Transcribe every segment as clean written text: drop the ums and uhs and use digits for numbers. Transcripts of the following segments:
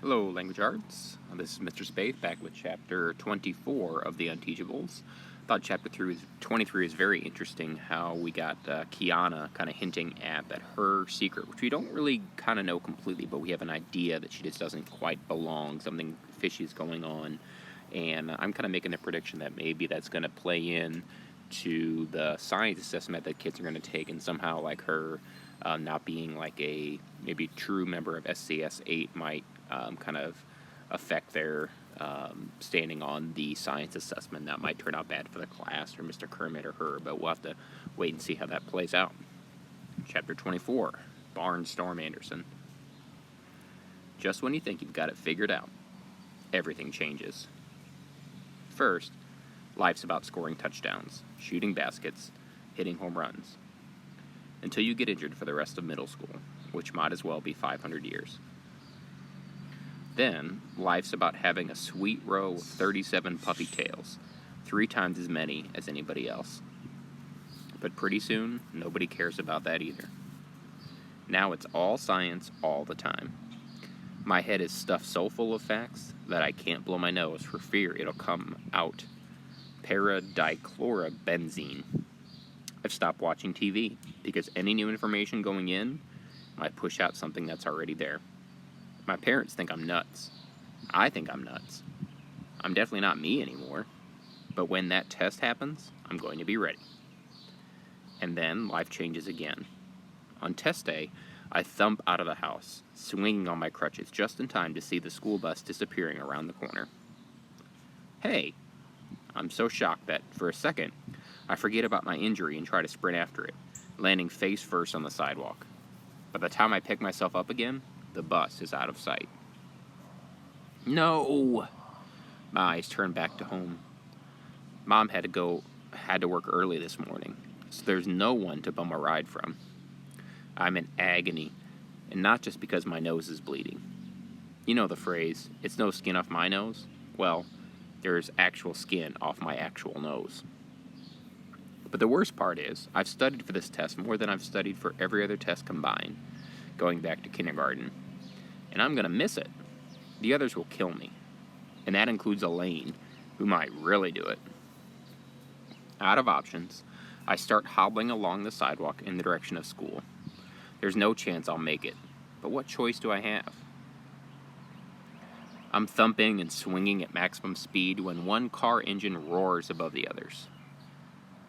Hello, Language Arts. This is Mr. Spade back with Chapter 24 of the Unteachables. I thought Chapter 23 is very interesting, how we got Kiana kind of hinting at that her secret, which we don't really kind of know completely, but we have an idea that she just doesn't quite belong, something fishy is going on, and I'm kind of making a prediction that maybe that's going to play in to the science assessment that kids are going to take, and somehow like her not being like a maybe true member of SCS 8 might kind of affect their standing on the science assessment. That might turn out bad for the class or Mr. Kermit or her, but we'll have to wait and see how that plays out. Chapter 24, Barnstorm Anderson. Just when you think you've got it figured out, everything changes. First, life's about scoring touchdowns, shooting baskets, hitting home runs, until you get injured for the rest of middle school, which might as well be 500 years. Then, life's about having a sweet row of 37 puppy tails, 3 times as many as anybody else. But pretty soon, nobody cares about that either. Now it's all science all the time. My head is stuffed so full of facts that I can't blow my nose for fear it'll come out. Paradichlorobenzene. I've stopped watching TV because any new information going in might push out something that's already there. My parents think I'm nuts. I think I'm nuts. I'm definitely not me anymore. But when that test happens, I'm going to be ready. And then life changes again. On test day, I thump out of the house, swinging on my crutches just in time to see the school bus disappearing around the corner. Hey! I'm so shocked that, for a second, I forget about my injury and try to sprint after it, landing face first on the sidewalk. By the time I pick myself up again, the bus is out of sight. No! My eyes turn back to home. Mom had to work early this morning, so there's no one to bum a ride from. I'm in agony, and not just because my nose is bleeding. You know the phrase, it's no skin off my nose? Well, there's actual skin off my actual nose. But the worst part is, I've studied for this test more than I've studied for every other test combined, going back to kindergarten. And I'm going to miss it. The others will kill me. And that includes Elaine, who might really do it. Out of options, I start hobbling along the sidewalk in the direction of school. There's no chance I'll make it, but what choice do I have? I'm thumping and swinging at maximum speed when one car engine roars above the others.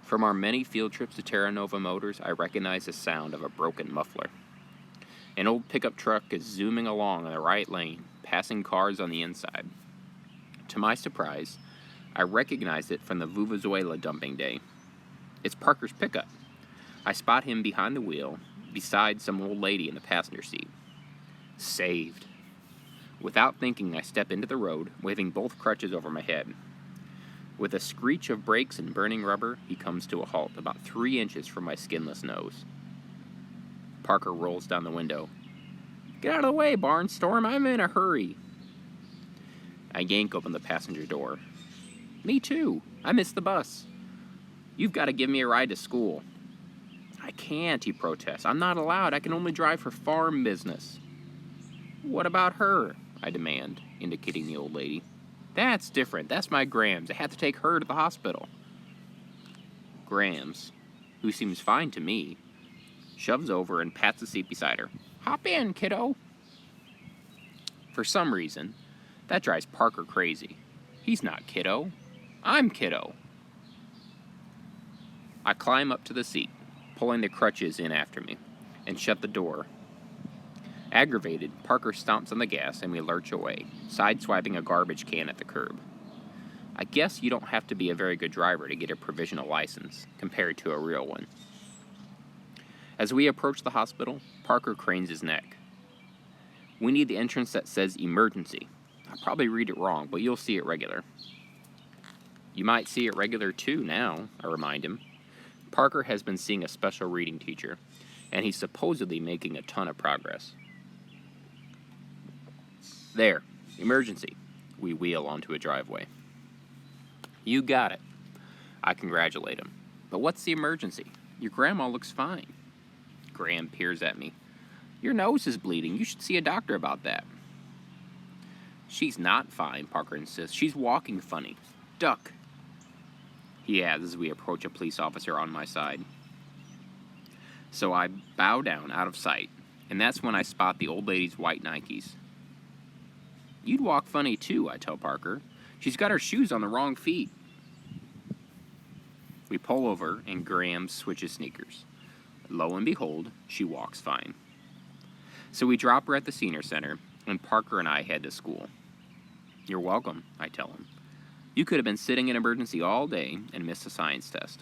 From our many field trips to Terra Nova Motors, I recognize the sound of a broken muffler. An old pickup truck is zooming along in the right lane, passing cars on the inside. To my surprise, I recognize it from the Vuvuzuela dumping day. It's Parker's pickup. I spot him behind the wheel, beside some old lady in the passenger seat. Saved. Without thinking, I step into the road, waving both crutches over my head. With a screech of brakes and burning rubber, he comes to a halt about 3 inches from my skinless nose. Parker rolls down the window. Get out of the way, Barnstorm, I'm in a hurry. I yank open the passenger door. Me too. I missed the bus. You've got to give me a ride to school. I can't, he protests. I'm not allowed. I can only drive for farm business. What about her? I demand, indicating the old lady. That's different. That's my Grams. I have to take her to the hospital. Grams, who seems fine to me, shoves over and pats the seat beside her. Hop in, kiddo. For some reason, that drives Parker crazy. He's not kiddo. I'm kiddo. I climb up to the seat, pulling the crutches in after me, and shut the door. Aggravated, Parker stomps on the gas and we lurch away, sideswiping a garbage can at the curb. I guess you don't have to be a very good driver to get a provisional license, compared to a real one. As we approach the hospital, Parker cranes his neck. We need the entrance that says emergency. I'll probably read it wrong, but you'll see it regular. You might see it regular too now, I remind him. Parker has been seeing a special reading teacher, and he's supposedly making a ton of progress. There, emergency. We wheel onto a driveway. You got it. I congratulate him. But what's the emergency? Your grandma looks fine. Graham peers at me. Your nose is bleeding. You should see a doctor about that. She's not fine, Parker insists. She's walking funny. Duck, he adds as we approach a police officer on my side. So I bow down out of sight, and that's when I spot the old lady's white Nikes. You'd walk funny too, I tell Parker. She's got her shoes on the wrong feet. We pull over, and Graham switches sneakers. Lo and behold, she walks fine. So we drop her at the senior center, and Parker and I head to school. You're welcome, I tell him. You could have been sitting in emergency all day and missed a science test.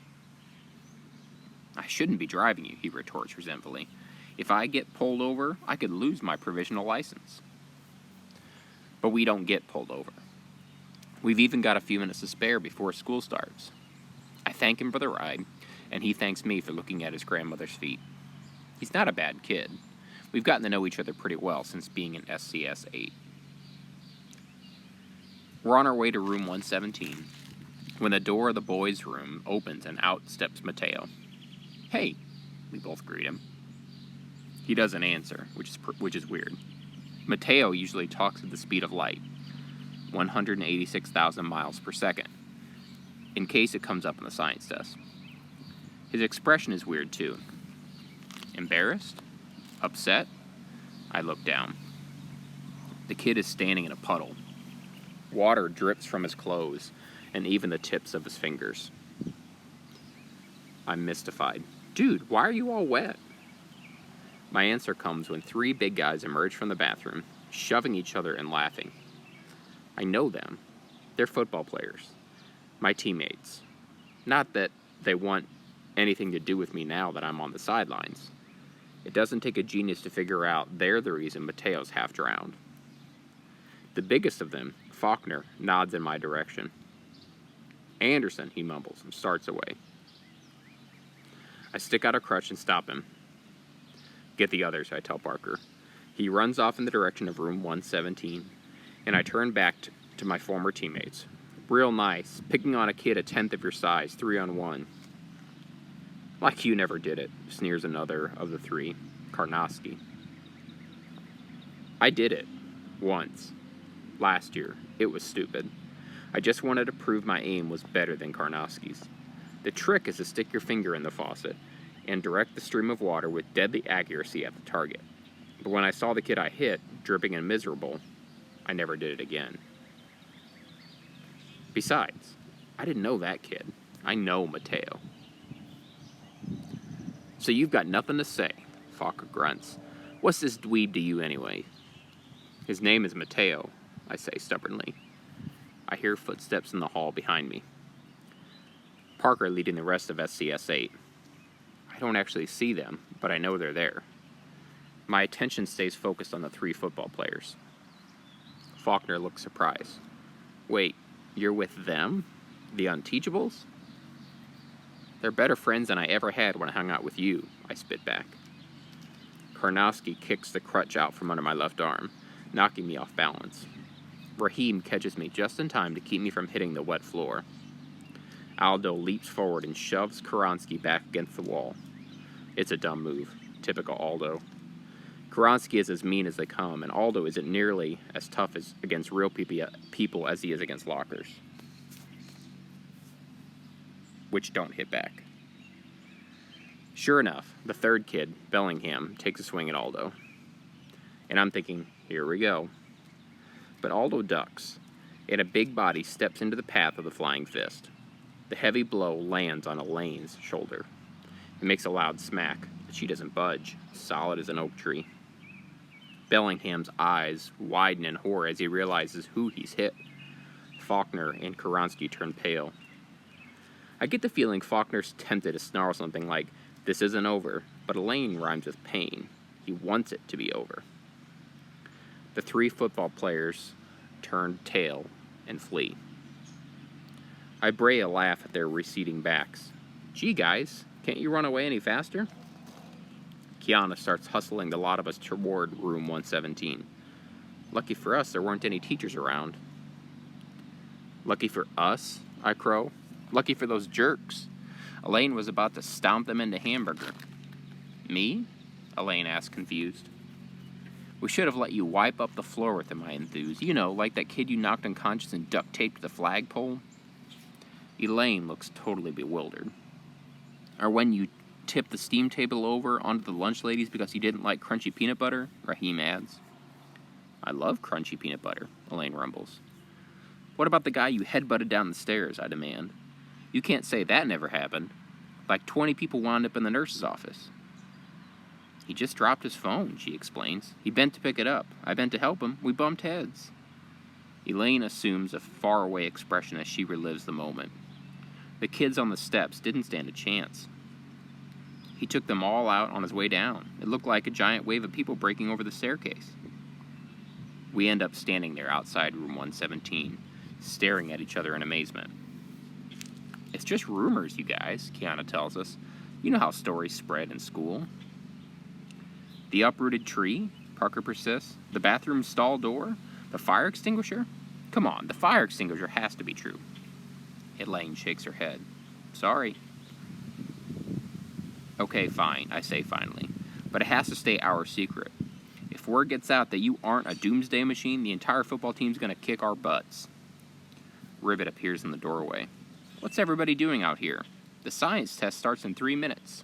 I shouldn't be driving you, he retorts resentfully. If I get pulled over, I could lose my provisional license. But we don't get pulled over. We've even got a few minutes to spare before school starts. I thank him for the ride, and he thanks me for looking at his grandmother's feet. He's not a bad kid. We've gotten to know each other pretty well since being in SCS 8. We're on our way to room 117 when the door of the boys' room opens and out steps Mateo. Hey, we both greet him. He doesn't answer, which is weird. Mateo usually talks at the speed of light, 186,000 miles per second, in case it comes up in the science test. His expression is weird too. Embarrassed? Upset? I look down. The kid is standing in a puddle. Water drips from his clothes and even the tips of his fingers. I'm mystified. Dude, why are you all wet? My answer comes when 3 big guys emerge from the bathroom, shoving each other and laughing. I know them. They're football players. My teammates. Not that they want anything to do with me now that I'm on the sidelines. It doesn't take a genius to figure out they're the reason Mateo's half drowned. The biggest of them, Faulkner, nods in my direction. Anderson, he mumbles and starts away. I stick out a crutch and stop him. Get the others, I tell Parker. He runs off in the direction of room 117, and I turn back to my former teammates. Real nice, picking on a kid a tenth of your size, 3-on-1. Like you never did it, sneers another of the 3, Karnowski. I did it. Once. Last year. It was stupid. I just wanted to prove my aim was better than Karnowski's. The trick is to stick your finger in the faucet and direct the stream of water with deadly accuracy at the target. But when I saw the kid I hit, dripping and miserable, I never did it again. Besides, I didn't know that kid. I know Mateo. So you've got nothing to say, Faulkner grunts. What's this dweeb to you anyway? His name is Mateo, I say stubbornly. I hear footsteps in the hall behind me. Parker leading the rest of SCS 8. I don't actually see them, but I know they're there. My attention stays focused on the 3 football players. Faulkner looks surprised. Wait, you're with them? The Unteachables? They're better friends than I ever had when I hung out with you, I spit back. Karnowski kicks the crutch out from under my left arm, knocking me off balance. Raheem catches me just in time to keep me from hitting the wet floor. Aldo leaps forward and shoves Karnowski back against the wall. It's a dumb move. Typical Aldo. Karnowski is as mean as they come, and Aldo isn't nearly as tough against real people as he is against lockers, which don't hit back. Sure enough, the 3rd kid, Bellingham, takes a swing at Aldo. And I'm thinking, here we go. But Aldo ducks, and a big body steps into the path of the flying fist. The heavy blow lands on Elaine's shoulder. It makes a loud smack, but she doesn't budge, solid as an oak tree. Bellingham's eyes widen in horror as he realizes who he's hit. Faulkner and Karnowski turn pale. I get the feeling Faulkner's tempted to snarl something like, "This isn't over," but Elaine rhymes with pain. He wants it to be over. The 3 football players turn tail and flee. I bray a laugh at their receding backs. Gee, guys, can't you run away any faster? Kiana starts hustling the lot of us toward room 117. Lucky for us, there weren't any teachers around. Lucky for us? I crow. Lucky for those jerks. Elaine was about to stomp them into hamburger. Me? Elaine asked, confused. We should have let you wipe up the floor with him, I enthused. You know, like that kid you knocked unconscious and duct taped to the flagpole. Elaine looks totally bewildered. Or when you tipped the steam table over onto the lunch ladies because you didn't like crunchy peanut butter, Raheem adds. I love crunchy peanut butter, Elaine rumbles. What about the guy you headbutted down the stairs, I demand. You can't say that never happened. Like 20 people wound up in the nurse's office. He just dropped his phone, she explains. He bent to pick it up. I bent to help him. We bumped heads. Elaine assumes a faraway expression as she relives the moment. The kids on the steps didn't stand a chance. He took them all out on his way down. It looked like a giant wave of people breaking over the staircase. We end up standing there outside room 117, staring at each other in amazement. It's just rumors, you guys, Kiana tells us. You know how stories spread in school. The uprooted tree, Parker persists. The bathroom stall door? The fire extinguisher? Come on, the fire extinguisher has to be true. Elaine shakes her head. Sorry. Okay, fine, I say finally. But it has to stay our secret. If word gets out that you aren't a doomsday machine, the entire football team's gonna kick our butts. Ribbit appears in the doorway. What's everybody doing out here? The science test starts in 3 minutes.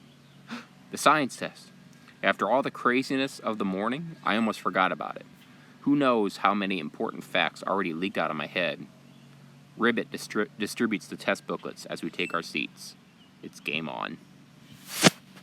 The science test. After all the craziness of the morning, I almost forgot about it. Who knows how many important facts already leaked out of my head. Ribbit distributes the test booklets as we take our seats. It's game on.